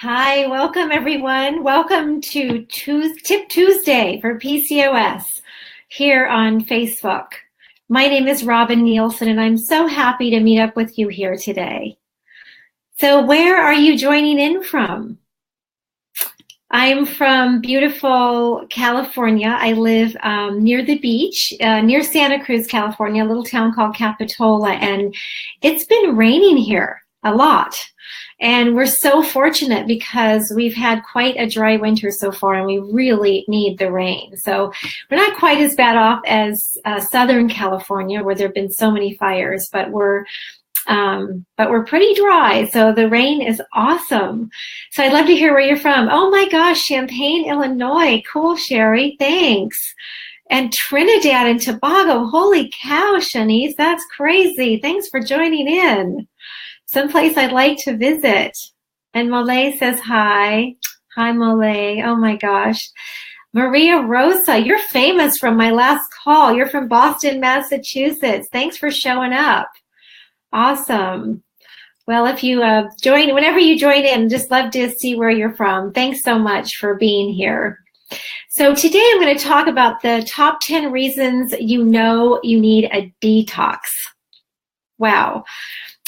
Hi, welcome everyone. Welcome to Tip Tuesday for PCOS here on Facebook. My name is Robin Nielsen and I'm so happy to meet up with you here today. So where are you joining in from? I'm from beautiful California. I live near the beach, near Santa Cruz, California, a little town called Capitola, and it's been raining here a lot. And we're so fortunate because we've had quite a dry winter so far and we really need the rain. So we're not quite as bad off as Southern California where there have been so many fires, but we're pretty dry. So the rain is awesome. So I'd love to hear where you're from. Oh my gosh, Champaign, Illinois. Cool, Sherry. Thanks. And Trinidad and Tobago. Holy cow, Shanice. That's crazy. Thanks for joining in. Someplace I'd like to visit. And Molay says hi. Hi, Molay. Oh my gosh. Maria Rosa, you're famous from my last call. You're from Boston, Massachusetts. Thanks for showing up. Awesome. Well, if you whenever you join in, just love to see where you're from. Thanks so much for being here. So today I'm going to talk about the top 10 reasons you know you need a detox. Wow.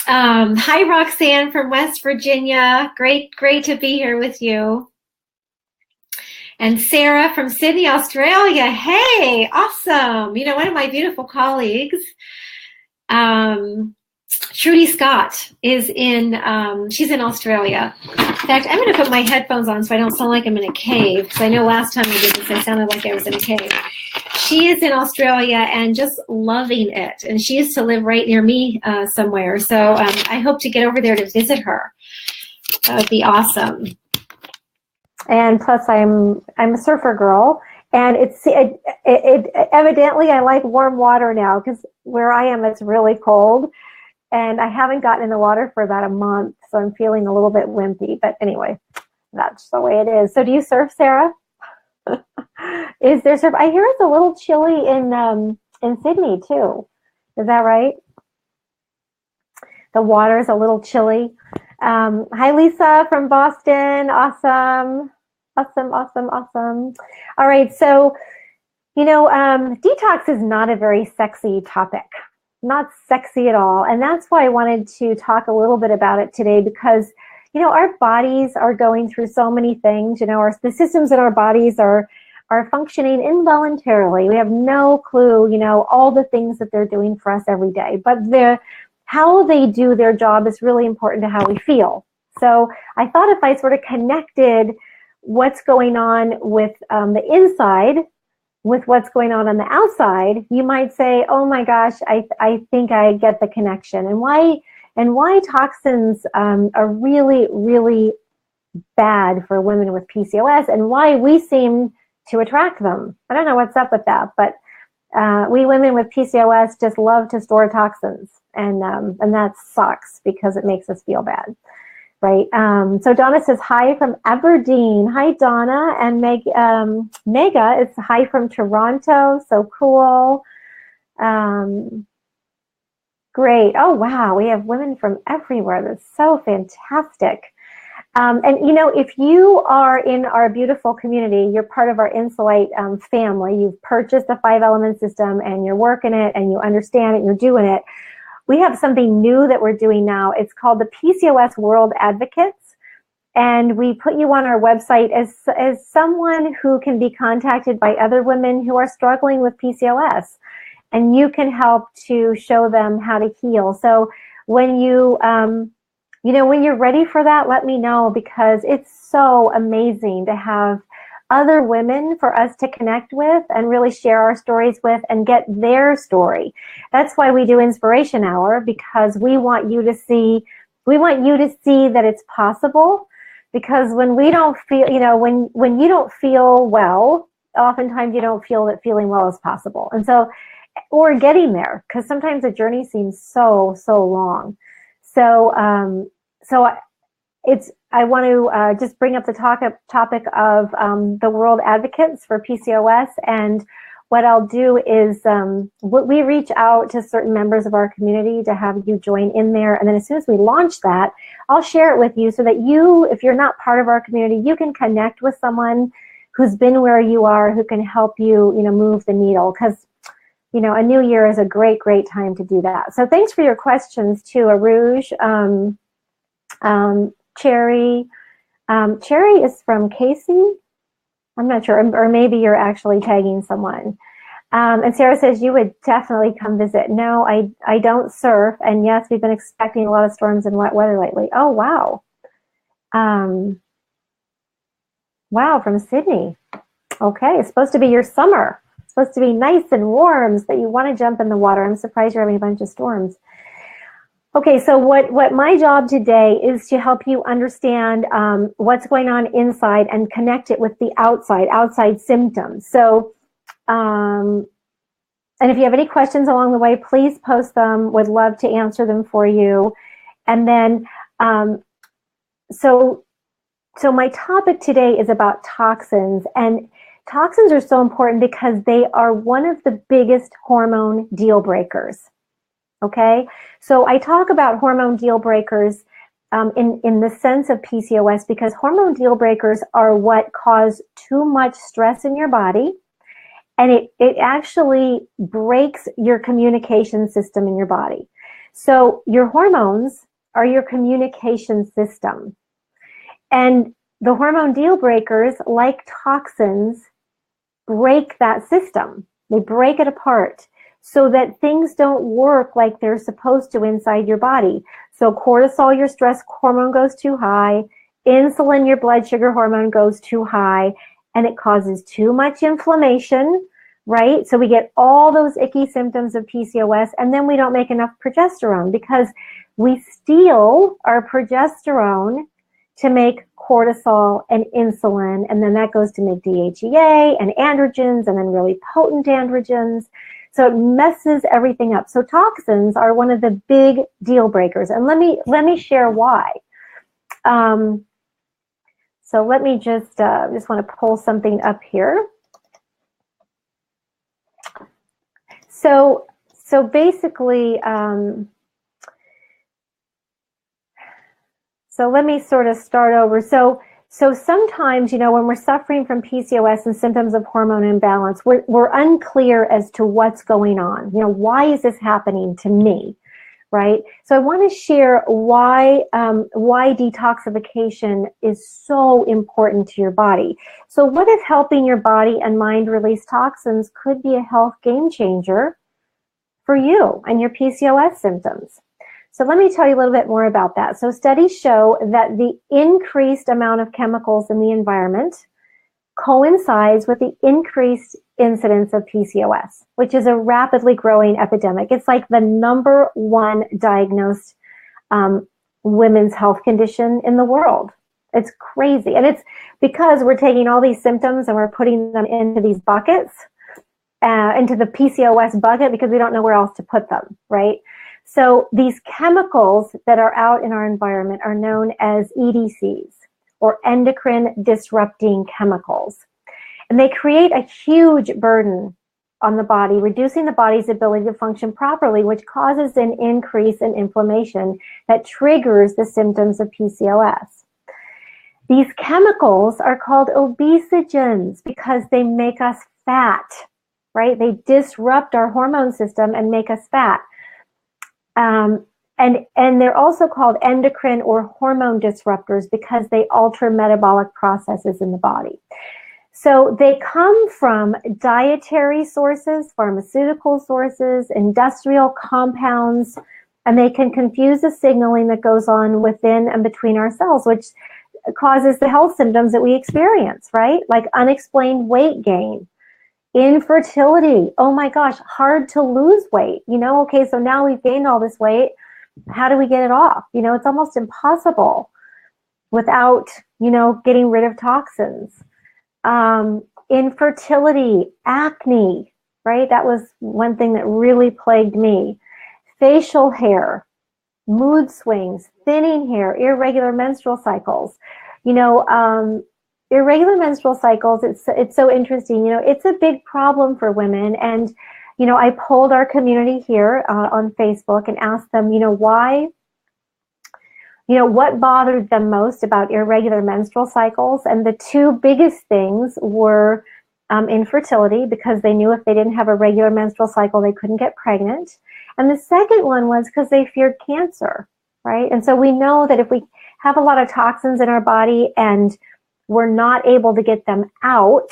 Hi, Roxanne from West Virginia. Great to be here with you. And Sarah from Sydney, Australia. Hey, awesome. You know, one of my beautiful colleagues, Trudy Scott is she's in Australia. In fact, I'm going to put my headphones on so I don't sound like I'm in a cave, because I know last time I did this, I sounded like I was in a cave. She is in Australia and just loving it. And she used to live right near me somewhere. So I hope to get over there to visit her. That would be awesome. And plus, I'm a surfer girl. And it evidently I like warm water now, because where I am, it's really cold. And I haven't gotten in the water for about a month, so I'm feeling a little bit wimpy. But anyway, that's the way it is. So do you surf, Sarah? Is there surf? I hear it's a little chilly in Sydney too. Is that right? The water is a little chilly. Hi, Lisa from Boston. Awesome. All right, so detox is not a very sexy topic. Not sexy at all. And that's why I wanted to talk a little bit about it today, because, our bodies are going through so many things. The systems in our bodies are functioning involuntarily. We have no clue, all the things that they're doing for us every day. But how they do their job is really important to how we feel. So I thought if I sort of connected what's going on with the inside with what's going on the outside, you might say, oh my gosh, I think I get the connection. And why toxins are really, really bad for women with PCOS, and why we seem to attract them. I don't know what's up with that, but we women with PCOS just love to store toxins, and that sucks because it makes us feel bad. Right. So Donna says hi from Aberdeen. Hi, Donna. And Mega is hi from Toronto. So cool. Great. Oh, wow. We have women from everywhere. That's so fantastic. And, if you are in our beautiful community, you're part of our Insulite family. You've purchased the 5-element system and you're working it and you understand it and you're doing it. We have something new that we're doing now. It's called the PCOS World Advocates. And we put you on our website as someone who can be contacted by other women who are struggling with PCOS. And you can help to show them how to heal. So when when you're ready for that, let me know, because it's so amazing to have other women for us to connect with and really share our stories with and get their story. That's why we do Inspiration Hour, because we want you to see that it's possible. Because when we don't feel, when you don't feel well, oftentimes you don't feel that feeling well is possible. And so, or getting there, because sometimes the journey seems so long. So, I want to just bring up the topic of the World Advocates for PCOS, and what I'll do is we reach out to certain members of our community to have you join in there. And then as soon as we launch that, I'll share it with you so that you, if you're not part of our community, you can connect with someone who's been where you are, who can help you, move the needle. Because, a new year is a great, great time to do that. So thanks for your questions too, Aruj, Cherry. Cherry is from Casey. I'm not sure, or maybe you're actually tagging someone. And Sarah says, you would definitely come visit. No, I don't surf. And yes, we've been expecting a lot of storms and wet weather lately. Oh, wow. Wow, from Sydney. Okay, it's supposed to be your summer. It's supposed to be nice and warm so that you want to jump in the water. I'm surprised you're having a bunch of storms. Okay, so what my job today is to help you understand what's going on inside and connect it with the outside symptoms. So, and if you have any questions along the way, please post them. Would love to answer them for you. And then, so my topic today is about toxins. And toxins are so important because they are one of the biggest hormone deal breakers. Okay, so I talk about hormone deal breakers in the sense of PCOS because hormone deal breakers are what cause too much stress in your body, and it actually breaks your communication system in your body. So your hormones are your communication system, and the hormone deal breakers, like toxins, break that system. They break it apart, so that things don't work like they're supposed to inside your body. So cortisol, your stress hormone, goes too high. Insulin, your blood sugar hormone, goes too high, and it causes too much inflammation, right? So we get all those icky symptoms of PCOS, and then we don't make enough progesterone because we steal our progesterone to make cortisol and insulin, and then that goes to make DHEA and androgens, and then really potent androgens. So it messes everything up. So toxins are one of the big deal breakers. And let me share why. So let me just want to pull something up here. So basically, so let me sort of start over. So sometimes, when we're suffering from PCOS and symptoms of hormone imbalance, we're unclear as to what's going on. Why is this happening to me, right? So I want to share why detoxification is so important to your body. So what if helping your body and mind release toxins could be a health game changer for you and your PCOS symptoms? So let me tell you a little bit more about that. So studies show that the increased amount of chemicals in the environment coincides with the increased incidence of PCOS, which is a rapidly growing epidemic. It's like the #1 diagnosed women's health condition in the world. It's crazy. And it's because we're taking all these symptoms and we're putting them into these buckets, into the PCOS bucket, because we don't know where else to put them, right? So these chemicals that are out in our environment are known as EDCs, or endocrine disrupting chemicals. And they create a huge burden on the body, reducing the body's ability to function properly, which causes an increase in inflammation that triggers the symptoms of PCOS. These chemicals are called obesogens because they make us fat, right? They disrupt our hormone system and make us fat. And they're also called endocrine or hormone disruptors because they alter metabolic processes in the body. So they come from dietary sources, pharmaceutical sources, industrial compounds, and they can confuse the signaling that goes on within and between our cells, which causes the health symptoms that we experience, right? Like unexplained weight gain, infertility. Oh my gosh, hard to lose weight. Okay, so now we've gained all this weight. How do we get it off? It's almost impossible without, getting rid of toxins. Infertility, acne, right? That was one thing that really plagued me. Facial hair, mood swings, thinning hair, irregular menstrual cycles. irregular menstrual cycles, it's so interesting. You know, it's a big problem for women. And, you know, I polled our community here on Facebook and asked them, you know, why, you know, what bothered them most about irregular menstrual cycles. And the two biggest things were infertility, because they knew if they didn't have a regular menstrual cycle, they couldn't get pregnant. And the second one was because they feared cancer, right? And so we know that if we have a lot of toxins in our body and we're not able to get them out,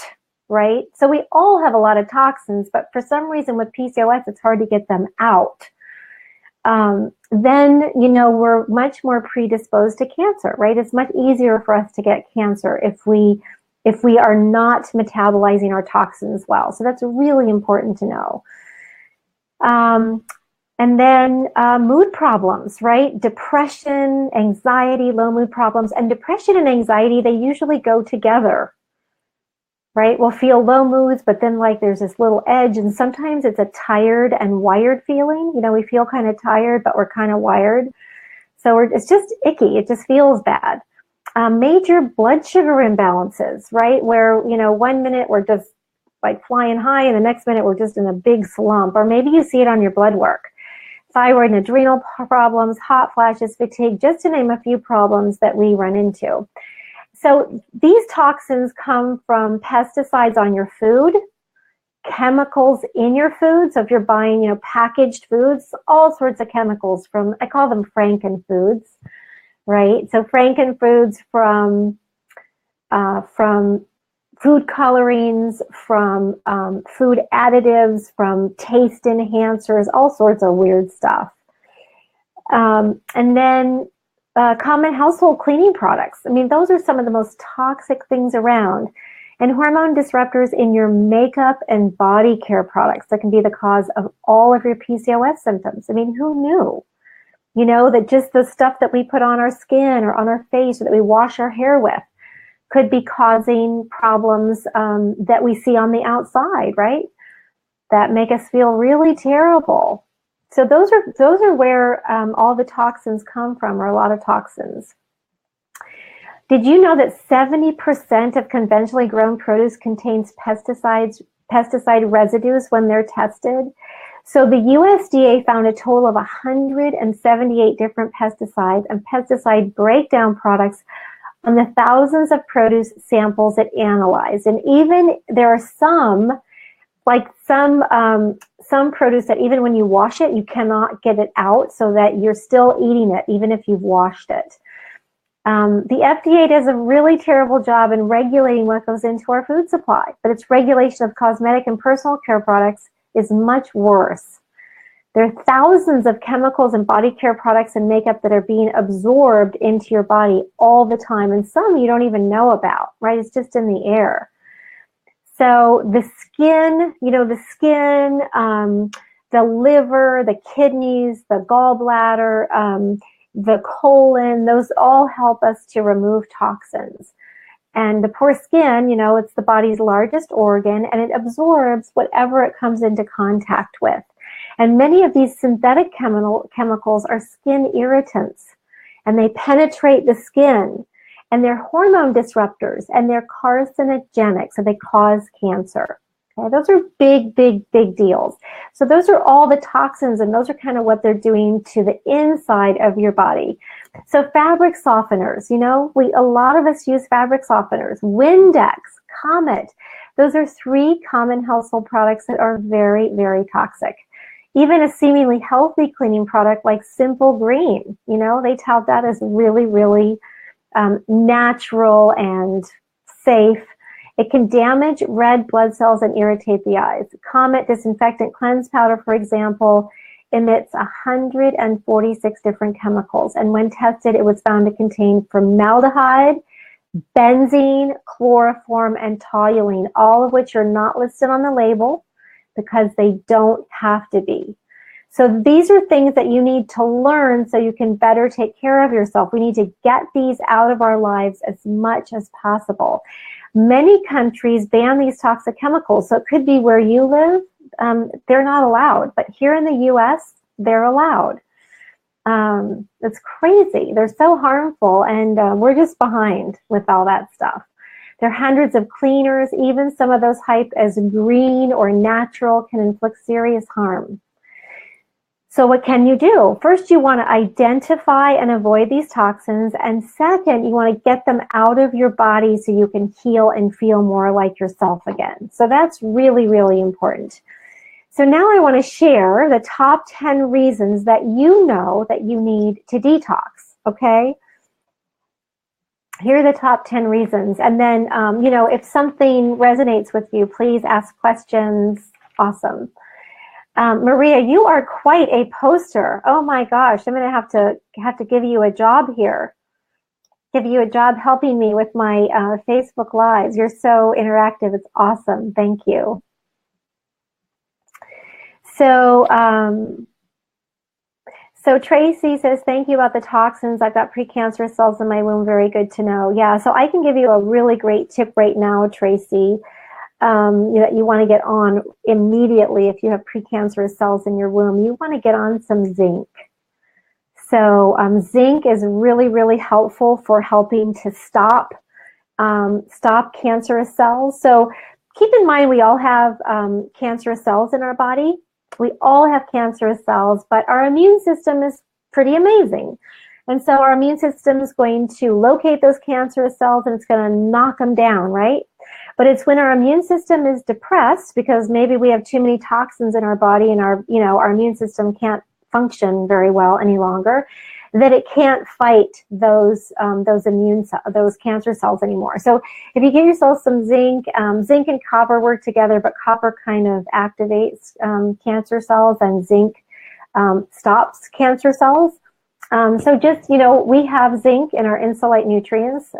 right? So we all have a lot of toxins, but for some reason with PCOS, it's hard to get them out. Then, you know, we're much more predisposed to cancer, right? It's much easier for us to get cancer if we are not metabolizing our toxins well. So that's really important to know. And then mood problems, right? Depression, anxiety, low mood problems. And depression and anxiety, they usually go together, right? We'll feel low moods, but then like there's this little edge, and sometimes it's a tired and wired feeling. You know, we feel kind of tired, but we're kind of wired. So it's just icky. It just feels bad. Major blood sugar imbalances, right? Where, you know, 1 minute we're just like flying high and the next minute we're just in a big slump. Or maybe you see it on your blood work. Thyroid and adrenal problems, hot flashes, fatigue, just to name a few problems that we run into. So these toxins come from pesticides on your food, chemicals in your food. So if you're buying, you know, packaged foods, all sorts of chemicals from, I call them frankenfoods, right? So frankenfoods from food colorings, from food additives, from taste enhancers, all sorts of weird stuff. And then common household cleaning products. I mean, those are some of the most toxic things around. And hormone disruptors in your makeup and body care products that can be the cause of all of your PCOS symptoms. I mean, who knew? You know, that just the stuff that we put on our skin or on our face or that we wash our hair with could be causing problems that we see on the outside, right? That make us feel really terrible. So those are where all the toxins come from, or a lot of toxins. Did you know that 70% of conventionally grown produce contains pesticide residues when they're tested? So the USDA found a total of 178 different pesticides and pesticide breakdown products on the thousands of produce samples it analyzed. And even there are some produce that even when you wash it, you cannot get it out, so that you're still eating it even if you've washed it. The FDA does a really terrible job in regulating what goes into our food supply, but its regulation of cosmetic and personal care products is much worse. There are thousands of chemicals and body care products and makeup that are being absorbed into your body all the time, and some you don't even know about, right? It's just in the air. So the skin, you know, the liver, the kidneys, the gallbladder, the colon, those all help us to remove toxins. And the poor skin, you know, it's the body's largest organ, and it absorbs whatever it comes into contact with. And many of these synthetic chemicals are skin irritants, and they penetrate the skin, and they're hormone disruptors, and they're carcinogenic, so they cause cancer. Okay, those are big, big, big deals. So those are all the toxins, and those are kind of what they're doing to the inside of your body. So fabric softeners, you know, a lot of us use fabric softeners. Windex, Comet, those are 3 common household products that are very, very toxic. Even a seemingly healthy cleaning product like Simple Green, you know, they tout that as really, really natural and safe. It can damage red blood cells and irritate the eyes. Comet Disinfectant Cleanse Powder, for example, emits 146 different chemicals. And when tested, it was found to contain formaldehyde, benzene, chloroform, and toluene, all of which are not listed on the label because they don't have to be. So these are things that you need to learn so you can better take care of yourself. We need to get these out of our lives as much as possible. Many countries ban these toxic chemicals, so it could be where you live, they're not allowed. But here in the US, they're allowed. It's crazy. They're so harmful, and we're just behind with all that stuff. There are hundreds of cleaners. Even some of those hyped as green or natural can inflict serious harm. So what can you do? First, you want to identify and avoid these toxins. And second, you want to get them out of your body so you can heal and feel more like yourself again. So that's really, really important. So now I want to share the top 10 reasons that you know that you need to detox, okay? Here are the top 10 reasons. And then, you know, if something resonates with you, please ask questions. Awesome. Maria, you are quite a poster. Oh my gosh, I'm going to have to give you a job here. Give you a job helping me with my Facebook Lives. You're so interactive. It's awesome. Thank you. So, so Tracy says, thank you about the toxins. I've got precancerous cells in my womb. Very good to know. Yeah, so I can give you a really great tip right now, Tracy, that you want to get on immediately if you have precancerous cells in your womb. You want to get on some zinc. So zinc is really, really helpful for helping to stop cancerous cells. So keep in mind, we all have cancerous cells in our body. We all have cancerous cells, but our immune system is pretty amazing. And so our immune system is going to locate those cancerous cells and it's going to knock them down, right? But it's when our immune system is depressed, because maybe we have too many toxins in our body and our immune system can't function very well any longer, that it can't fight those cancer cells anymore. So if you give yourself some zinc, zinc and copper work together, but copper kind of activates cancer cells and zinc stops cancer cells. So just, you know, we have zinc in our Insulite nutrients,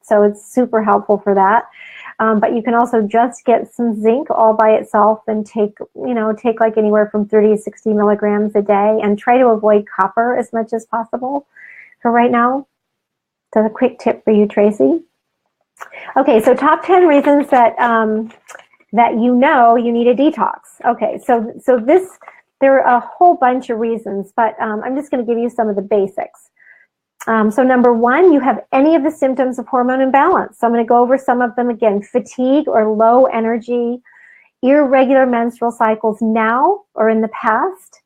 so it's super helpful for that. But you can also just get some zinc all by itself and take like anywhere from 30 to 60 milligrams a day, and try to avoid copper as much as possible for right now. So a quick tip for you, Tracy. Okay, so top 10 reasons that that you know you need a detox. Okay, so there are a whole bunch of reasons, but I'm just going to give you some of the basics. So number one, you have any of the symptoms of hormone imbalance. So I'm going to go over some of them again. Fatigue or low energy, irregular menstrual cycles now or in the past,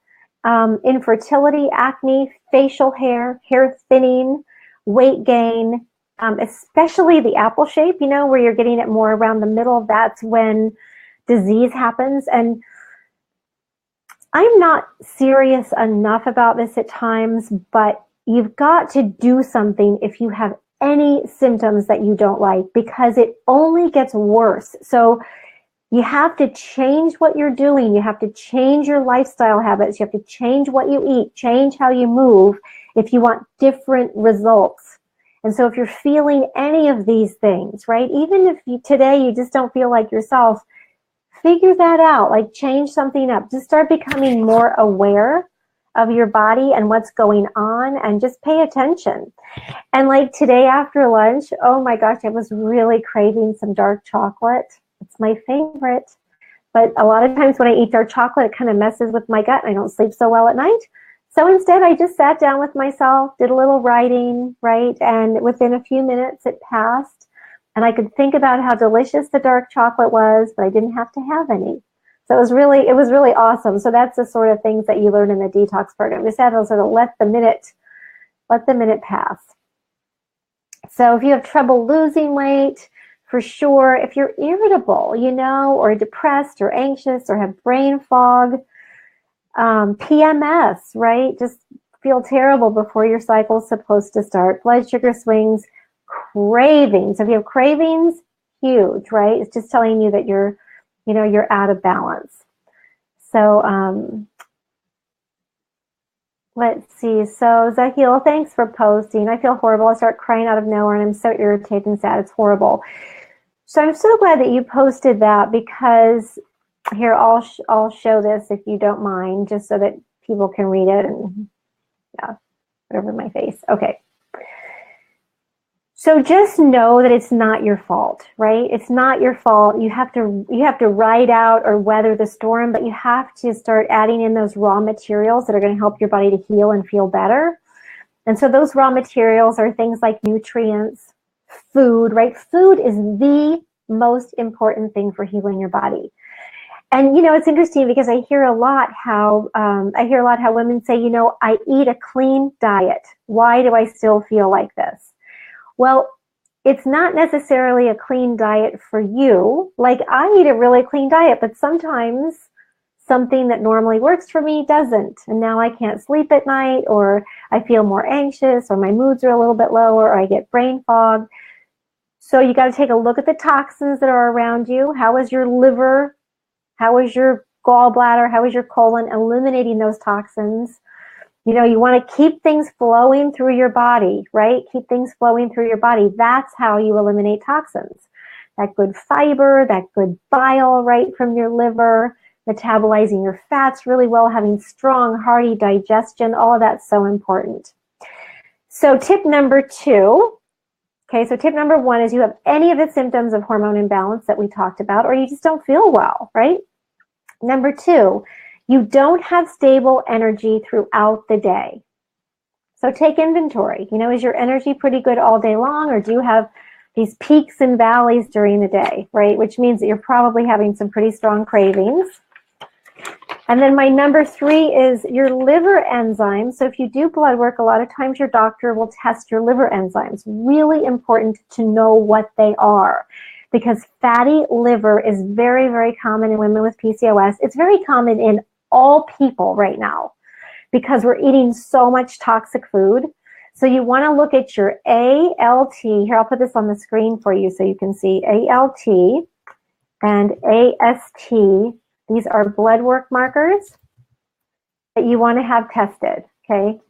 infertility, acne, facial hair, hair thinning, weight gain, especially the apple shape, you know, where you're getting it more around the middle. That's when disease happens. And I'm not serious enough about this at times, but you've got to do something if you have any symptoms that you don't like, because it only gets worse. So you have to change what you're doing. You have to change your lifestyle habits. You have to change what you eat, change how you move if you want different results. And so if you're feeling any of these things, right, even if today you just don't feel like yourself, figure that out, like change something up. Just start becoming more aware of your body and what's going on, and just pay attention. And like today after lunch, oh my gosh, I was really craving some dark chocolate. It's my favorite. But a lot of times when I eat dark chocolate, it kind of messes with my gut and I don't sleep so well at night. So instead, I just sat down with myself, did a little writing, right? And within a few minutes, it passed. And I could think about how delicious the dark chocolate was, but I didn't have to have any. So it was really awesome. So that's the sort of things that you learn in the detox program. Just have to sort of let the minute pass. So if you have trouble losing weight, for sure, if you're irritable, you know, or depressed or anxious or have brain fog, PMS, right? Just feel terrible before your cycle is supposed to start. Blood sugar swings, cravings. If you have cravings, huge, right? It's just telling you that you're out of balance. So let's see. So Zahil, thanks for posting. I feel horrible. I start crying out of nowhere and I'm so irritated and sad. It's horrible. So I'm so glad that you posted that, because here, I'll show this if you don't mind, just so that people can read it, and yeah, over my face. Okay. So just know that it's not your fault, right? It's not your fault. You have to ride out or weather the storm, but you have to start adding in those raw materials that are going to help your body to heal and feel better. And so those raw materials are things like nutrients, food, right? Food is the most important thing for healing your body. And, you know, it's interesting because I hear a lot how women say, you know, I eat a clean diet. Why do I still feel like this? Well, it's not necessarily a clean diet for you. Like, I eat a really clean diet, but sometimes something that normally works for me doesn't. And now I can't sleep at night, or I feel more anxious, or my moods are a little bit lower, or I get brain fog. So you got to take a look at the toxins that are around you. How is your liver? How is your gallbladder? How is your colon eliminating those toxins? You know, you want to keep things flowing through your body, right? Keep things flowing through your body. That's how you eliminate toxins. That good fiber, that good bile, right, from your liver, metabolizing your fats really well, having strong, hearty digestion, all of that's so important. So tip number 2, okay, so tip number 1 is you have any of the symptoms of hormone imbalance that we talked about, or you just don't feel well, right? Number 2, you don't have stable energy throughout the day. So take inventory. You know, is your energy pretty good all day long, or do you have these peaks and valleys during the day, right? Which means that you're probably having some pretty strong cravings. And then my number 3 is your liver enzymes. So if you do blood work, a lot of times your doctor will test your liver enzymes. Really important to know what they are, because fatty liver is very, very common in women with PCOS. It's very common in all people right now because we're eating so much toxic food. So you want to look at your ALT. Here, I'll put this on the screen for you so you can see ALT and AST. These are blood work markers that you want to have tested, okay?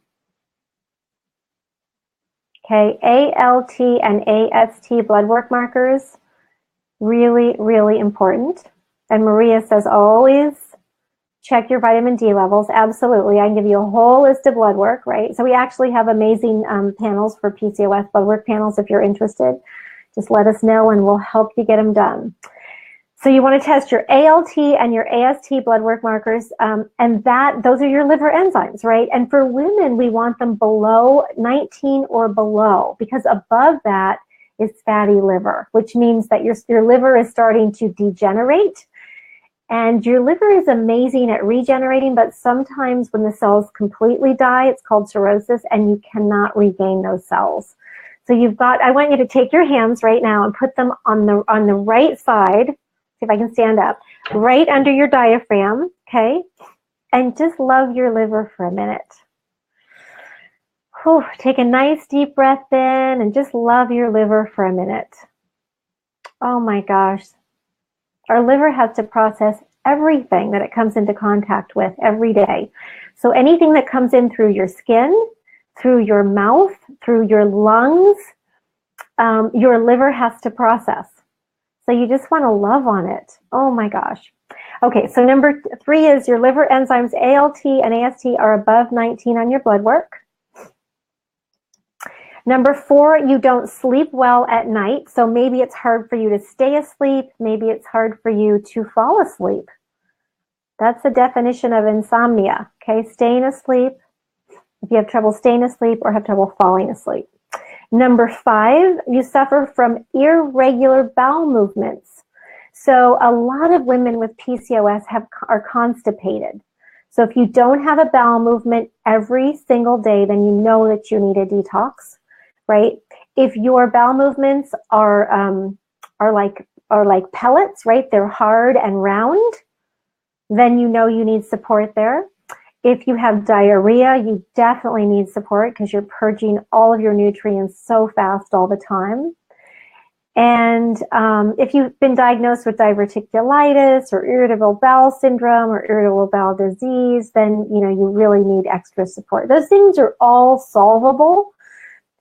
Okay, ALT and AST blood work markers, really, really important. And Maria says, always check your vitamin D levels. Absolutely. I can give you a whole list of blood work, right? So we actually have amazing panels for PCOS, blood work panels. If you're interested, just let us know and we'll help you get them done. So you want to test your ALT and your AST blood work markers, and those are your liver enzymes, right? And for women, we want them below 19 or below, because above that is fatty liver, which means that your liver is starting to degenerate. And your liver is amazing at regenerating, but sometimes when the cells completely die, it's called cirrhosis, and you cannot regain those cells. So I want you to take your hands right now and put them on the right side. See if I can stand up, right under your diaphragm, okay? And just love your liver for a minute. Whew, take a nice deep breath in and just love your liver for a minute. Oh my gosh. Our liver has to process everything that it comes into contact with every day. So anything that comes in through your skin, through your mouth, through your lungs, your liver has to process. So you just want to love on it. Oh my gosh. Okay, so number 3 is your liver enzymes ALT and AST are above 19 on your blood work. Number 4, you don't sleep well at night. So maybe it's hard for you to stay asleep. Maybe it's hard for you to fall asleep. That's the definition of insomnia, okay? Staying asleep, if you have trouble staying asleep or have trouble falling asleep. Number 5, you suffer from irregular bowel movements. So a lot of women with PCOS are constipated. So if you don't have a bowel movement every single day, then you know that you need a detox, right? If your bowel movements are like pellets, right? They're hard and round, then you know you need support there. If you have diarrhea, you definitely need support because you're purging all of your nutrients so fast all the time. And if you've been diagnosed with diverticulitis or irritable bowel syndrome or irritable bowel disease, then you really need extra support. Those things are all solvable.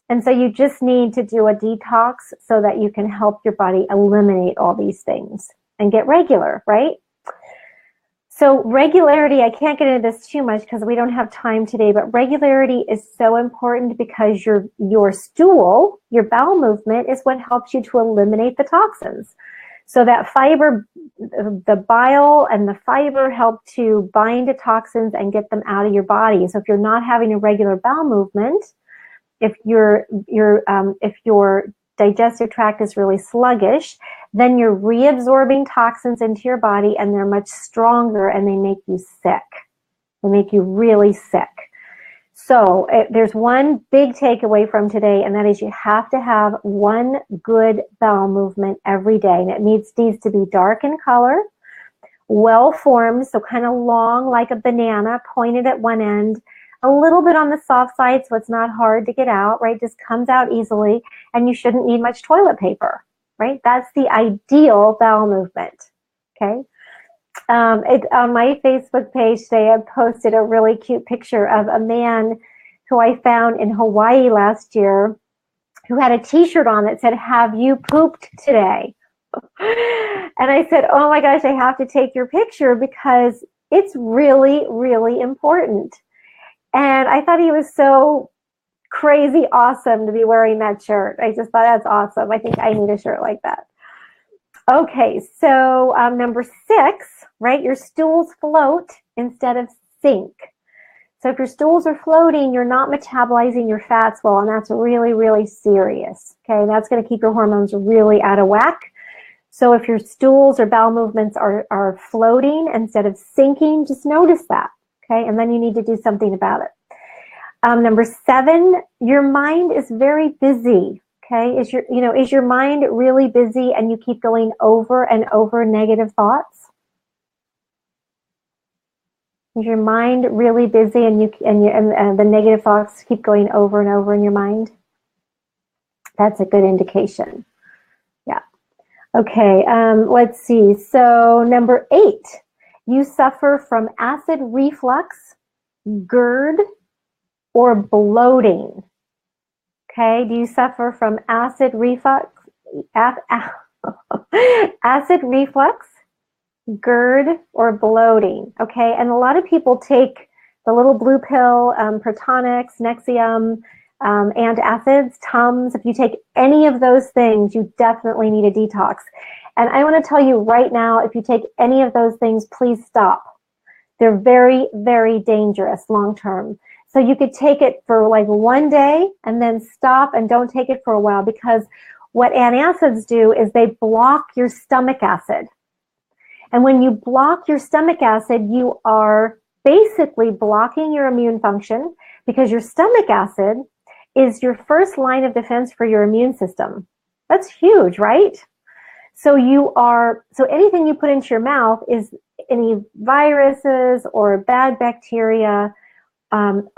And so you just need to do a detox so that you can help your body eliminate all these things and get regular, right? So regularity, I can't get into this too much because we don't have time today, but regularity is so important because your stool, your bowel movement is what helps you to eliminate the toxins. So that fiber, the bile and the fiber help to bind to toxins and get them out of your body. So if you're not having a regular bowel movement, if your digestive tract is really sluggish, then you're reabsorbing toxins into your body, and they're much stronger, and they make you sick. They make you really sick. So there's one big takeaway from today, and that is you have to have one good bowel movement every day. And it needs to be dark in color, well-formed, so kind of long like a banana, pointed at one end, a little bit on the soft side so it's not hard to get out, right? Just comes out easily, and you shouldn't need much toilet paper, right? That's the ideal bowel movement, okay? On my Facebook page today, I posted a really cute picture of a man who I found in Hawaii last year who had a t-shirt on that said, "Have you pooped today?" And I said, "Oh my gosh, I have to take your picture because it's really, really important." And I thought he was so crazy awesome to be wearing that shirt. I just thought that's awesome. I think I need a shirt like that. Okay, so number 6, right? Your stools float instead of sink. So if your stools are floating, you're not metabolizing your fats well, and that's really, really serious. Okay, that's going to keep your hormones really out of whack. So if your stools or bowel movements are floating instead of sinking, just notice that. Okay, and then you need to do something about it. Number 7, your mind is very busy. Okay, is your mind really busy and you keep going over and over negative thoughts? Is your mind really busy and the negative thoughts keep going over and over in your mind? That's a good indication. Yeah. Okay, let's see. So number 8, you suffer from acid reflux, GERD, or bloating. Okay, do you suffer from acid reflux, GERD, or bloating? Okay, and a lot of people take the little blue pill, Protonix, Nexium, antacids, Tums. If you take any of those things, you definitely need a detox. And I want to tell you right now, if you take any of those things, please stop. They're very, very dangerous long term. So you could take it for like one day and then stop and don't take it for a while, because what antacids do is they block your stomach acid. And when you block your stomach acid, you are basically blocking your immune function, because your stomach acid is your first line of defense for your immune system. That's huge, right? So anything you put into your mouth is any viruses or bad bacteria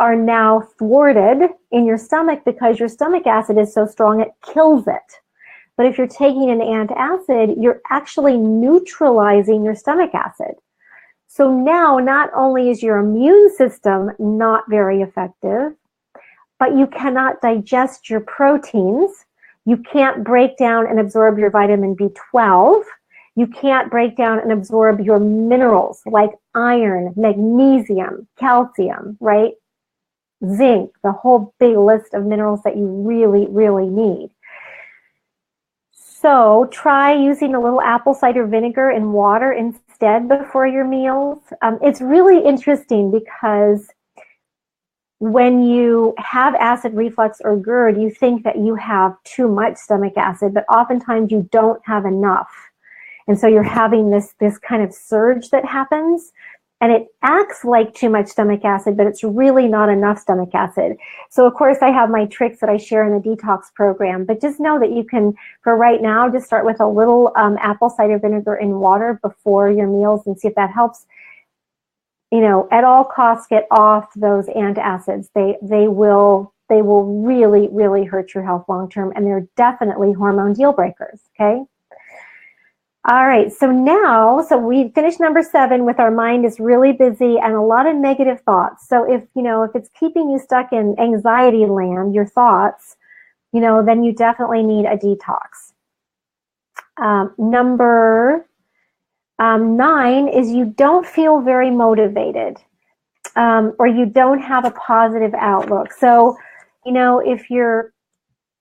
are now thwarted in your stomach, because your stomach acid is so strong it kills it. But if you're taking an antacid, you're actually neutralizing your stomach acid. So now not only is your immune system not very effective, but you cannot digest your proteins. You can't break down and absorb your vitamin B12. You can't break down and absorb your minerals like iron, magnesium, calcium, right? Zinc, the whole big list of minerals that you really, really need. So try using a little apple cider vinegar in water instead before your meals. It's really interesting because when you have acid reflux or GERD, you think that you have too much stomach acid, but oftentimes you don't have enough. And so you're having this kind of surge that happens, and it acts like too much stomach acid, but it's really not enough stomach acid. So of course I have my tricks that I share in the detox program, but just know that you can, for right now, just start with a little apple cider vinegar in water before your meals and see if that helps. You know, at all costs, get off those antacids. They will really, really hurt your health long term, and they're definitely hormone deal breakers, okay? All right, so we finished number 7 with our mind is really busy and a lot of negative thoughts. So if it's keeping you stuck in anxiety land, your thoughts, then you definitely need a detox. Number 9 is you don't feel very motivated, or you don't have a positive outlook. So,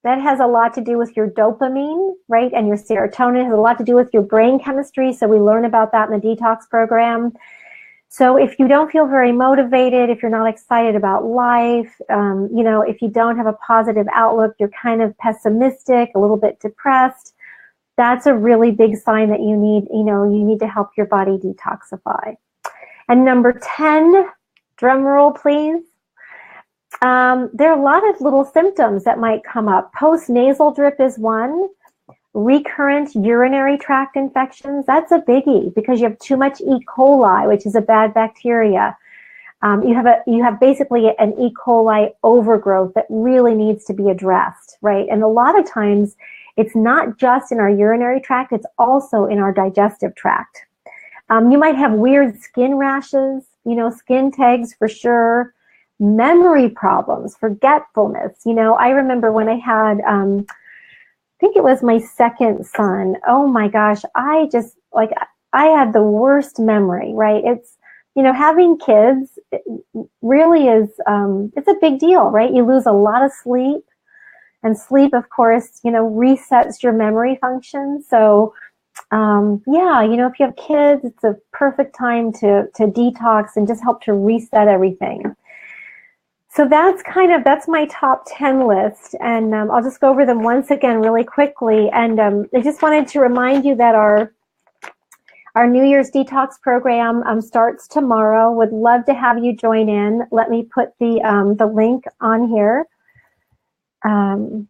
that has a lot to do with your dopamine, right? And your serotonin has a lot to do with your brain chemistry. So we learn about that in the detox program. So if you don't feel very motivated, if you're not excited about life, if you don't have a positive outlook, you're kind of pessimistic, a little bit depressed, that's a really big sign that you need to help your body detoxify. And number 10, drum roll please. There are a lot of little symptoms that might come up. Post-nasal drip is one. Recurrent urinary tract infections, that's a biggie because you have too much E. coli, which is a bad bacteria. You have basically an E. coli overgrowth that really needs to be addressed, right? And a lot of times it's not just in our urinary tract, it's also in our digestive tract. You might have weird skin rashes, skin tags for sure, memory problems, forgetfulness. I remember when I had, I think it was my second son. Oh my gosh, I had the worst memory, right? It's, having kids really is, it's a big deal, right? You lose a lot of sleep, and sleep, of course, resets your memory function. So, if you have kids, it's a perfect time to detox and just help to reset everything. So that's my top 10 list, and I'll just go over them once again really quickly. And I just wanted to remind you that our New Year's detox program starts tomorrow. Would love to have you join in. Let me put the link on here so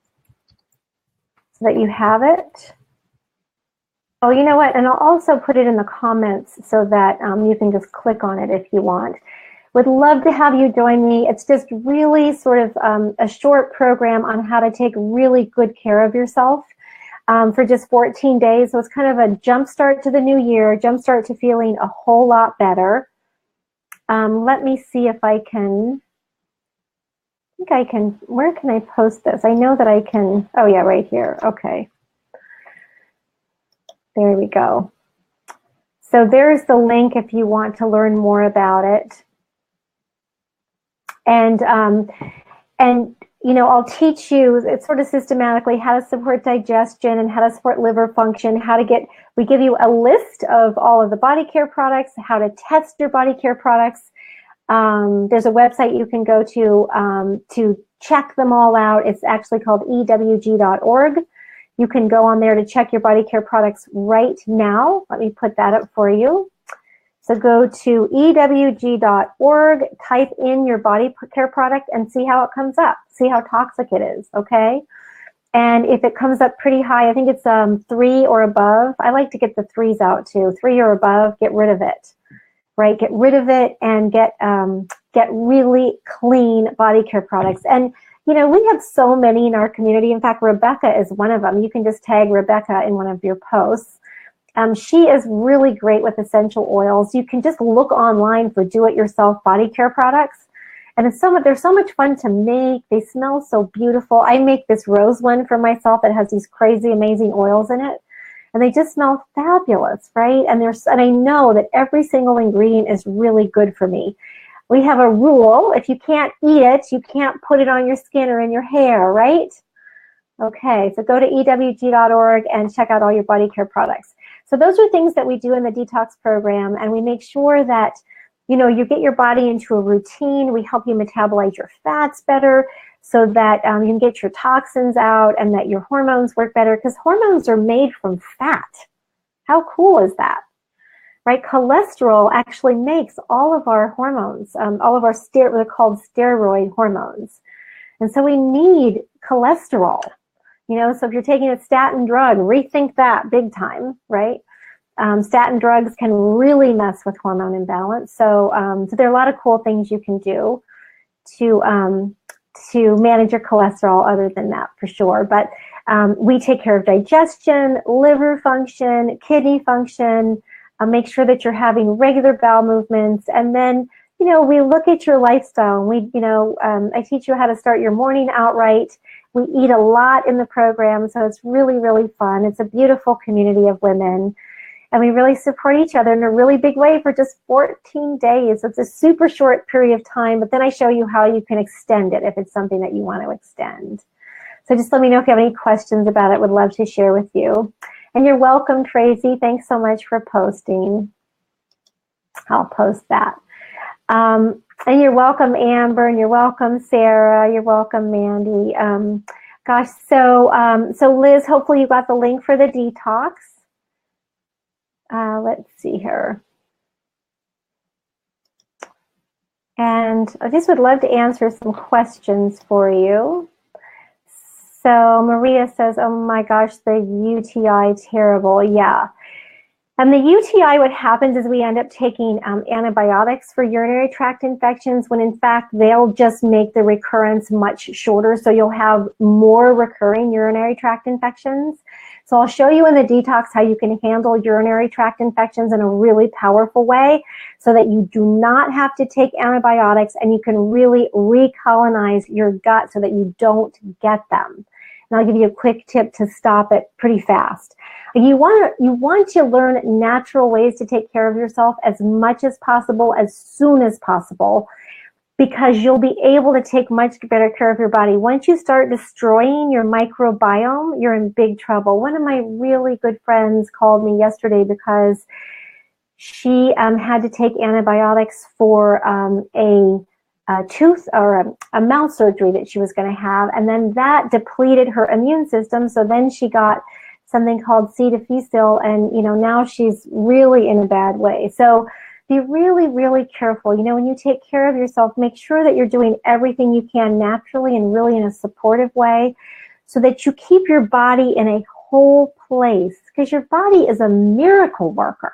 that you have it. Oh, you know what? And I'll also put it in the comments so that you can just click on it if you want. Would love to have you join me. It's just really sort of a short program on how to take really good care of yourself for just 14 days. So it's kind of a jump start to the new year, jump start to feeling a whole lot better. Let me see if I can, where can I post this? I know that I can, oh yeah, right here. Okay. There we go. So there's the link if you want to learn more about it. And I'll teach you it's sort of systematically how to support digestion and how to support liver function, we give you a list of all of the body care products, how to test your body care products. There's a website you can go to check them all out. It's actually called ewg.org. You can go on there to check your body care products right now. Let me put that up for you. So go to ewg.org, type in your body care product and see how it comes up. See how toxic it is, okay? And if it comes up pretty high, I think it's 3 or above. I like to get the 3s out too. 3 or above, get rid of it, right? Get rid of it and get really clean body care products. And we have so many in our community. In fact, Rebecca is one of them. You can just tag Rebecca in one of your posts. She is really great with essential oils. You can just look online for do-it-yourself body care products. And they're so much fun to make. They smell so beautiful. I make this rose one for myself that has these crazy, amazing oils in it. And they just smell fabulous, right? And I know that every single ingredient is really good for me. We have a rule. If you can't eat it, you can't put it on your skin or in your hair, right? Okay, so go to ewg.org and check out all your body care products. So those are things that we do in the detox program, and we make sure that, you get your body into a routine. We help you metabolize your fats better so that you can get your toxins out and that your hormones work better, because hormones are made from fat. How cool is that? Right? Cholesterol actually makes all of our hormones, all of our they're called steroid hormones. And so we need cholesterol. So if you're taking a statin drug, rethink that big time, right? Statin drugs can really mess with hormone imbalance. So there are a lot of cool things you can do to manage your cholesterol other than that, for sure. But we take care of digestion, liver function, kidney function, make sure that you're having regular bowel movements, and then we look at your lifestyle. I teach you how to start your morning out right. We eat a lot in the program, so it's really, really fun. It's a beautiful community of women, and we really support each other in a really big way for just 14 days. It's a super short period of time, but then I show you how you can extend it if it's something that you want to extend. So just let me know if you have any questions about it. Would love to share with you. And you're welcome, Tracy. Thanks so much for posting. I'll post that. And you're welcome, Amber, and you're welcome, Sarah. You're welcome, Mandy. Gosh, so Liz, hopefully you got the link for the detox. Let's see here. And I just would love to answer some questions for you. So Maria says, oh my gosh, the UTI, terrible. Yeah. And the UTI, what happens is we end up taking antibiotics for urinary tract infections when in fact they'll just make the recurrence much shorter. So you'll have more recurring urinary tract infections. So I'll show you in the detox how you can handle urinary tract infections in a really powerful way so that you do not have to take antibiotics and you can really recolonize your gut so that you don't get them. And I'll give you a quick tip to stop it pretty fast. You want to learn natural ways to take care of yourself as much as possible, as soon as possible, because you'll be able to take much better care of your body. Once you start destroying your microbiome, you're in big trouble. One of my really good friends called me yesterday because she had to take antibiotics for a tooth or a mouth surgery that she was going to have, and then that depleted her immune system. So then she got something called C. difficile, and now she's really in a bad way. So be really, really careful. When you take care of yourself, make sure that you're doing everything you can naturally and really in a supportive way so that you keep your body in a whole place, because your body is a miracle worker.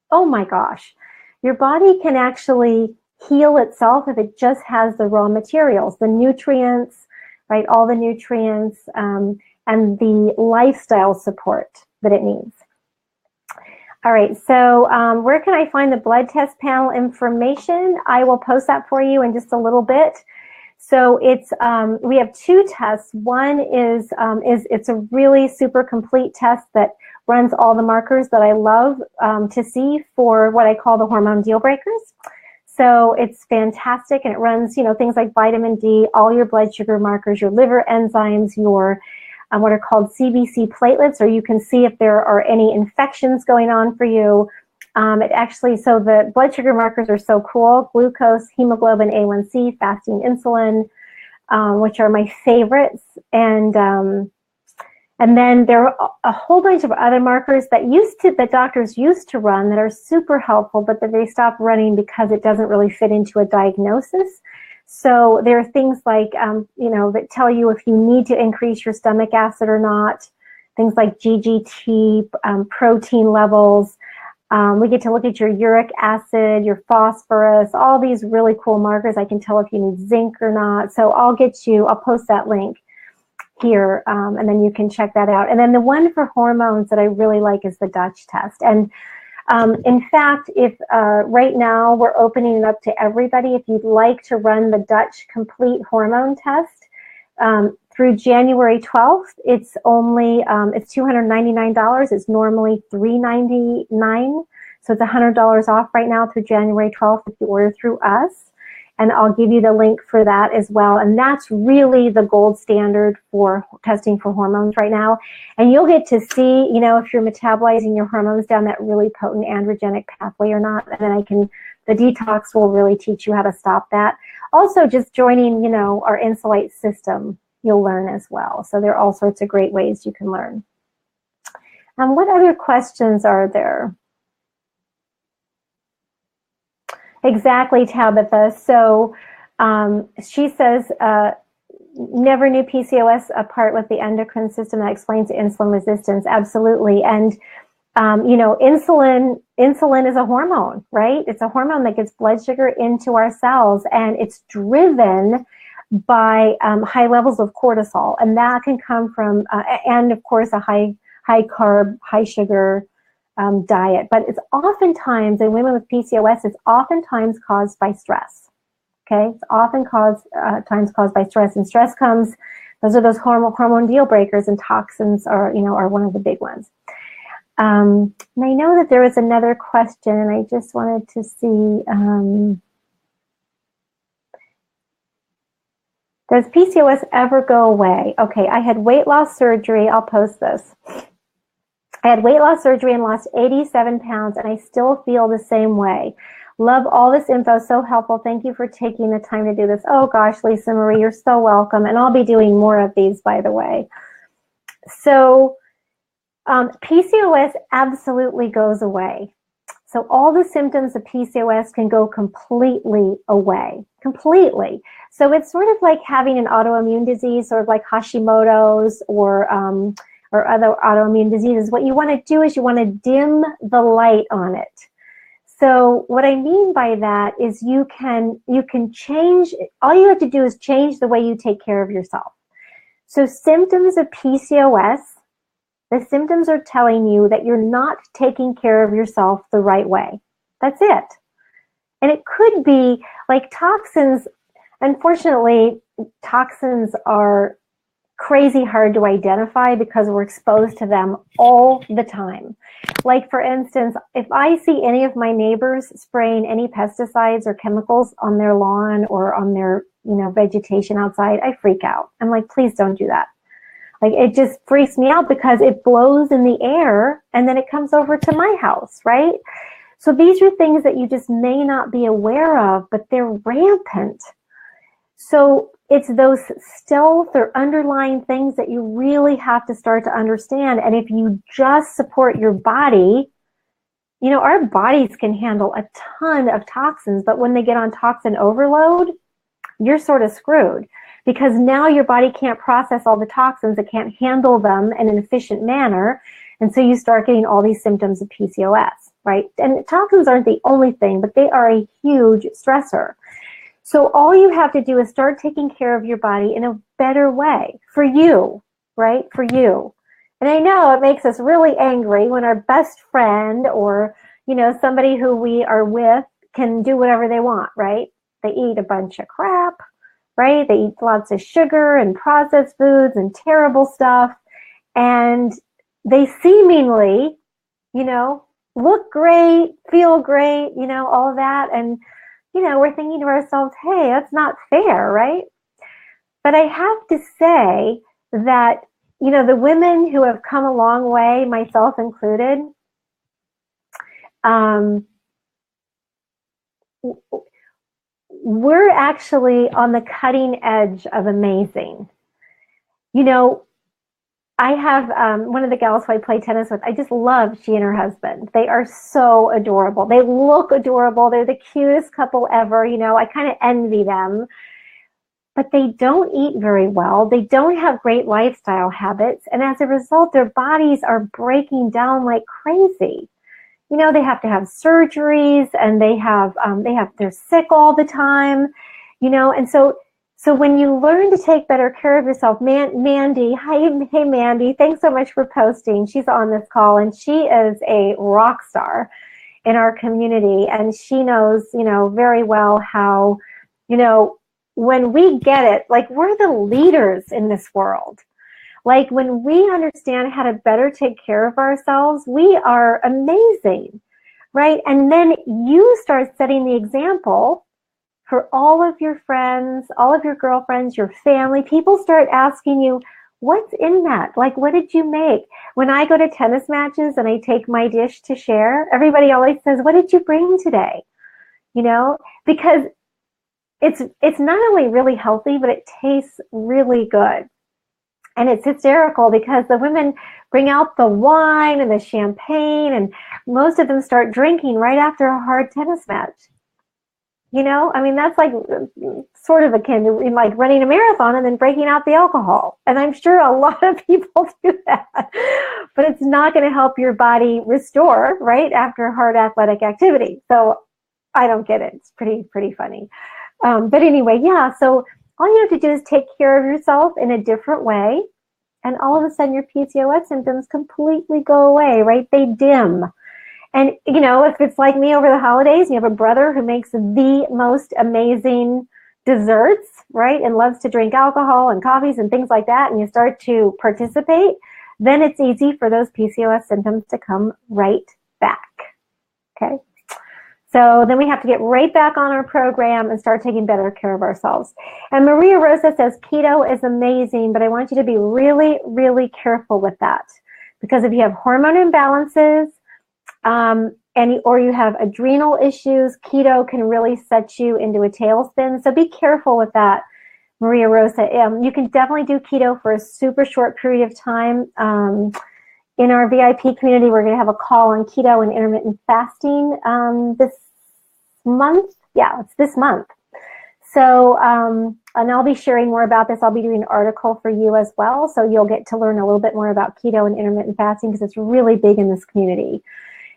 Oh my gosh. Your body can actually heal itself if it just has the raw materials, the nutrients, right? All the nutrients, and the lifestyle support that it needs. All right, so where can I find the blood test panel information? I will post that for you in just a little bit. So it's we have two tests. One is it's a really super complete test that runs all the markers that I love to see for what I call the hormone deal breakers. So it's fantastic, and it runs things like vitamin D, all your blood sugar markers, your liver enzymes, your what are called CBC platelets, or you can see if there are any infections going on for you. So the blood sugar markers are so cool: glucose, hemoglobin A1C, fasting insulin, which are my favorites, and then there are a whole bunch of other markers that doctors used to run that are super helpful, but that they stopped running because it doesn't really fit into a diagnosis. So there are things like, that tell you if you need to increase your stomach acid or not, things like GGT, protein levels. We get to look at your uric acid, your phosphorus, all these really cool markers. I can tell if you need zinc or not. So I'll post that link here, and then you can check that out. And then the one for hormones that I really like is the Dutch test. And in fact, if right now we're opening it up to everybody, if you'd like to run the Dutch complete hormone test through January 12th, it's only it's $299. It's normally $399, so it's $100 off right now through January 12th if you order through us. And I'll give you the link for that as well. And that's really the gold standard for testing for hormones right now. And you'll get to see, if you're metabolizing your hormones down that really potent androgenic pathway or not. And then the detox will really teach you how to stop that. Also, just joining, our Insulite system, you'll learn as well. So there are all sorts of great ways you can learn. What other questions are there? Exactly, Tabitha. So she says, never knew PCOS apart with the endocrine system. That explains the insulin resistance. Absolutely. And, insulin is a hormone, right? It's a hormone that gets blood sugar into our cells, and it's driven by high levels of cortisol. And that can come from, and of course, a high carb, high sugar diet, but it's oftentimes in women with PCOS, it's oftentimes caused by stress. Okay, it's often times caused by stress, and stress comes. Those are those hormone deal breakers, and toxins are one of the big ones. And I know that there was another question, and I just wanted to see. Does PCOS ever go away? Okay, I had weight loss surgery. I'll post this. I had weight loss surgery and lost 87 pounds, and I still feel the same way. Love all this info. So helpful. Thank you for taking the time to do this. Oh gosh, Lisa Marie, you're so welcome. And I'll be doing more of these, by the way. So PCOS absolutely goes away. So all the symptoms of PCOS can go completely away, completely. So it's sort of like having an autoimmune disease, sort of like Hashimoto's or other autoimmune diseases. What you want to do is you want to dim the light on it. So what I mean by that is you can change, all you have to do is change the way you take care of yourself. So symptoms of PCOS, the symptoms are telling you that you're not taking care of yourself the right way. That's it. And it could be like toxins. Unfortunately, toxins are crazy hard to identify because we're exposed to them all the time. Like for instance, if I see any of my neighbors spraying any pesticides or chemicals on their lawn or on their, vegetation outside, I freak out. I'm like, please don't do that. Like it just freaks me out because it blows in the air and then it comes over to my house, right? So these are things that you just may not be aware of, but they're rampant. So it's those stealth or underlying things that you really have to start to understand. And if you just support your body, our bodies can handle a ton of toxins, but when they get on toxin overload, you're sort of screwed. Because now your body can't process all the toxins, it can't handle them in an efficient manner. And so you start getting all these symptoms of PCOS, right? And toxins aren't the only thing, but they are a huge stressor. So all you have to do is start taking care of your body in a better way for you, right? For you. And I know it makes us really angry when our best friend or, somebody who we are with can do whatever they want, right? They eat a bunch of crap. Right? They eat lots of sugar and processed foods and terrible stuff. And they seemingly, look great, feel great, all of that. And, we're thinking to ourselves, hey, that's not fair, right? But I have to say that, the women who have come a long way, myself included, we're actually on the cutting edge of amazing. I have one of the gals who I play tennis with, I just love she and her husband. They are so adorable. They look adorable. They're the cutest couple ever. I kind of envy them. But they don't eat very well. They don't have great lifestyle habits. And as a result, their bodies are breaking down like crazy. They have to have surgeries and they're sick all the time, and so when you learn to take better care of yourself, Mandy, hey Mandy, thanks so much for posting. She's on this call and she is a rock star in our community. And she knows, very well how, when we get it, like we're the leaders in this world. Like when we understand how to better take care of ourselves, we are amazing, right? And then you start setting the example for all of your friends, all of your girlfriends, your family. People start asking you, what's in that? Like, what did you make? When I go to tennis matches and I take my dish to share, everybody always says, what did you bring today? Because it's not only really healthy, but it tastes really good. And it's hysterical because the women bring out the wine and the champagne and most of them start drinking right after a hard tennis match. That's like sort of akin to like running a marathon and then breaking out the alcohol. And I'm sure a lot of people do that, but it's not going to help your body restore right after hard athletic activity. So I don't get it. It's pretty funny. But anyway, yeah. So all you have to do is take care of yourself in a different way. And all of a sudden your PCOS symptoms completely go away, right? They dim. And, if it's like me over the holidays, you have a brother who makes the most amazing desserts, right? And loves to drink alcohol and coffees and things like that. And you start to participate, then it's easy for those PCOS symptoms to come right back. Okay. So then we have to get right back on our program and start taking better care of ourselves. And Maria Rosa says, keto is amazing, but I want you to be really, really careful with that. Because if you have hormone imbalances, or you have adrenal issues, keto can really set you into a tailspin. So be careful with that, Maria Rosa. You can definitely do keto for a super short period of time. In our VIP community, we're going to have a call on keto and intermittent fasting this month. Yeah, it's this month. So, and I'll be sharing more about this. I'll be doing an article for you as well. So you'll get to learn a little bit more about keto and intermittent fasting because it's really big in this community.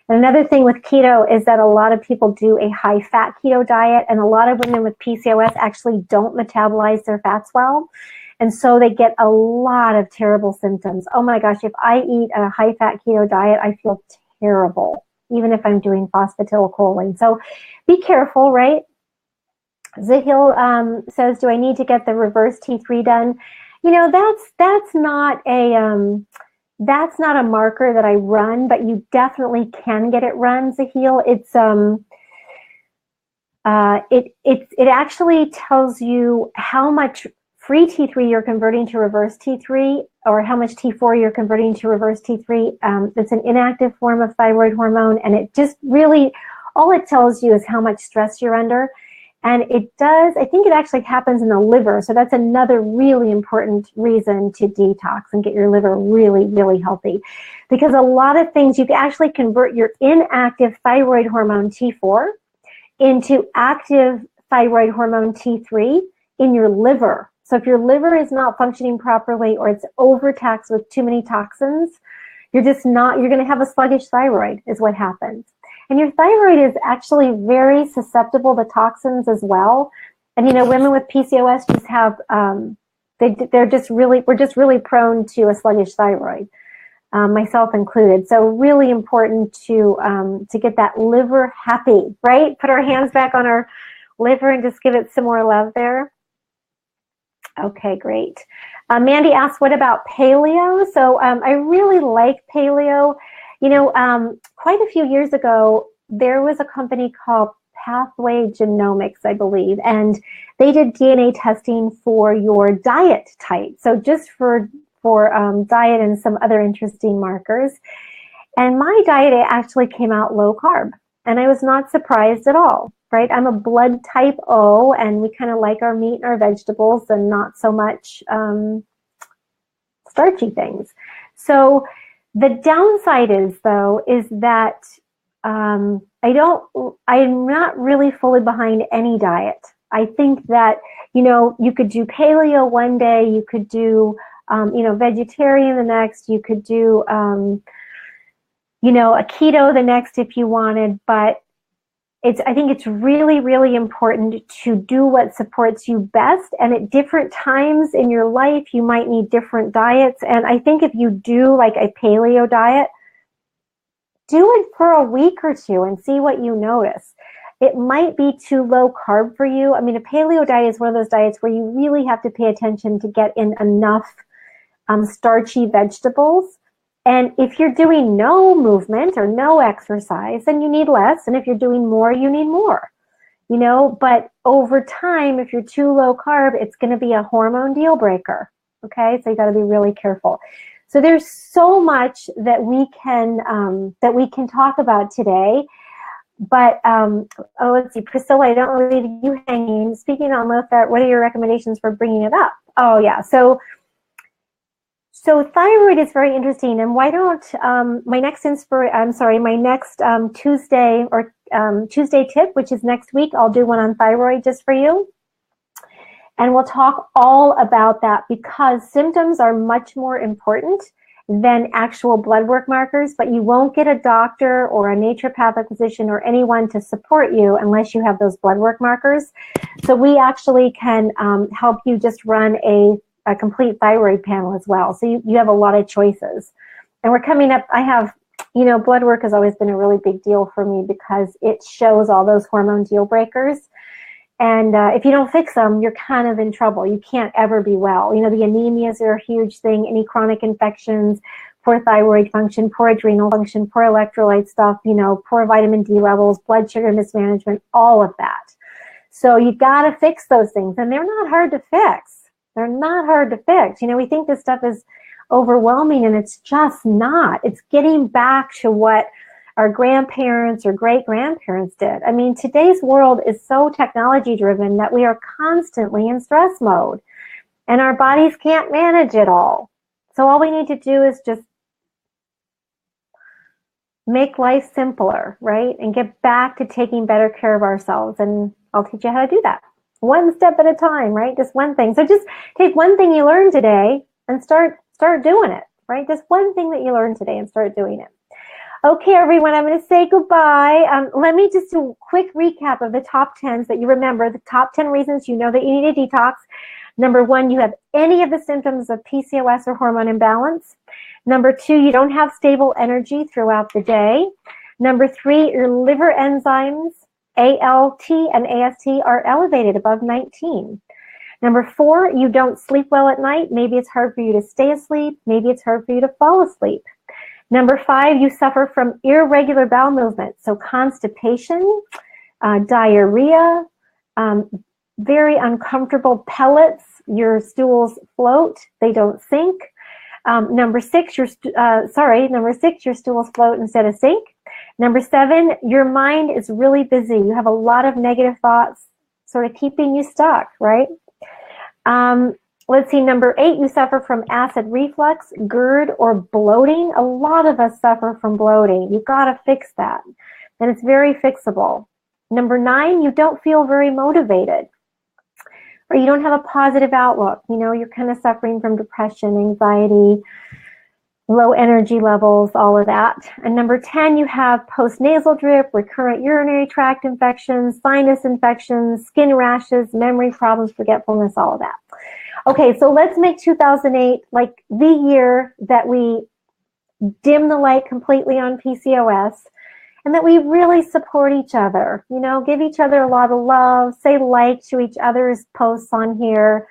And another thing with keto is that a lot of people do a high-fat keto diet, and a lot of women with PCOS actually don't metabolize their fats well. And so they get a lot of terrible symptoms. Oh my gosh, if I eat a high-fat keto diet, I feel terrible, even if I'm doing phosphatidylcholine. So be careful, right? Zahil says, do I need to get the reverse T3 done? You know, that's not a marker that I run, but you definitely can get it run, Zahil. It actually tells you how much free T3 you're converting to reverse T3, or how much T4 you're converting to reverse T3. It's an inactive form of thyroid hormone, and it just really, all it tells you is how much stress you're under. And it does, I think it actually happens in the liver. So that's another really important reason to detox and get your liver really, really healthy. Because a lot of things, you can actually convert your inactive thyroid hormone T4 into active thyroid hormone T3 in your liver. So if your liver is not functioning properly, or it's overtaxed with too many toxins, you're going to have a sluggish thyroid is what happens. And your thyroid is actually very susceptible to toxins as well. And, you know, women with PCOS just have, we're just really prone to a sluggish thyroid, myself included. So really important to get that liver happy, right? Put our hands back on our liver and just give it some more love there. Okay, great. Mandy asked, what about paleo? So I really like paleo. You know, quite a few years ago, there was a company called Pathway Genomics, I believe, and they did DNA testing for your diet type. So just for diet and some other interesting markers. And my diet actually came out low carb, and I was not surprised at all, right? I'm a blood type O, and we kind of like our meat and our vegetables and not so much starchy things. So the downside is that I'm not really fully behind any diet. I think that, you know, you could do paleo one day, you could do, vegetarian the next, you could do, a keto the next if you wanted, but I think it's really, really important to do what supports you best. And at different times in your life, you might need different diets. And I think if you do like a paleo diet, do it for a week or two and see what you notice. It might be too low carb for you. I mean, a paleo diet is one of those diets where you really have to pay attention to get in enough starchy vegetables. And if you're doing no movement or no exercise, then you need less. And if you're doing more, you need more, you know, but over time, if you're too low carb, it's going to be a hormone deal breaker. Okay. So you got to be really careful. So there's so much that we can talk about today. But let's see, Priscilla, I don't want to leave you hanging. Speaking on low fat, what are your recommendations for bringing it up? Oh yeah, so thyroid is very interesting, and why don't my next Tuesday tip, which is next week, I'll do one on thyroid just for you. And we'll talk all about that because symptoms are much more important than actual blood work markers, but you won't get a doctor or a naturopathic physician or anyone to support you unless you have those blood work markers. So we actually can help you just run a complete thyroid panel as well. So you have a lot of choices. And we're coming up, I have, blood work has always been a really big deal for me because it shows all those hormone deal breakers. And if you don't fix them, you're kind of in trouble. You can't ever be well. The anemias are a huge thing, any chronic infections, poor thyroid function, poor adrenal function, poor electrolyte stuff, poor vitamin D levels, blood sugar mismanagement, all of that. So you got to fix those things. And they're not hard to fix. They're not hard to fix. We think this stuff is overwhelming, and it's just not. It's getting back to what our grandparents or great-grandparents did. I mean, today's world is so technology-driven that we are constantly in stress mode, and our bodies can't manage it all. So all we need to do is just make life simpler, right? And get back to taking better care of ourselves. And I'll teach you how to do that. One step at a time, right? Just one thing. So just take one thing you learned today and start doing it, right? Just one thing that you learned today and start doing it. Okay, everyone, I'm going to say goodbye. Let me just do a quick recap of the top 10s that you remember, the top 10 reasons you know that you need a detox. Number 1, you have any of the symptoms of PCOS or hormone imbalance. Number 2, you don't have stable energy throughout the day. Number 3, your liver enzymes, ALT and AST, are elevated above 19. Number 4, you don't sleep well at night. Maybe it's hard for you to stay asleep. Maybe it's hard for you to fall asleep. Number 5, you suffer from irregular bowel movements, so constipation, diarrhea, very uncomfortable pellets. Your stools float; they don't sink. Number 6, your stools float instead of sink. Number 7, your mind is really busy. You have a lot of negative thoughts, sort of keeping you stuck, right? Let's see, number 8, you suffer from acid reflux, GERD, or bloating. A lot of us suffer from bloating. You've got to fix that, and it's very fixable. Number 9, you don't feel very motivated, or you don't have a positive outlook. You know, you're kind of suffering from depression, anxiety, low energy levels, all of that. And number 10, you have postnasal drip, recurrent urinary tract infections, sinus infections, skin rashes, memory problems, forgetfulness, all of that. Okay, so let's make 2008 like the year that we dim the light completely on PCOS, and that we really support each other. You know, give each other a lot of love, say like to each other's posts on here,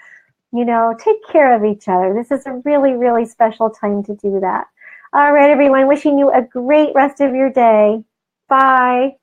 you know, take care of each other. This is a really, really special time to do that. All right, everyone, wishing you a great rest of your day. Bye.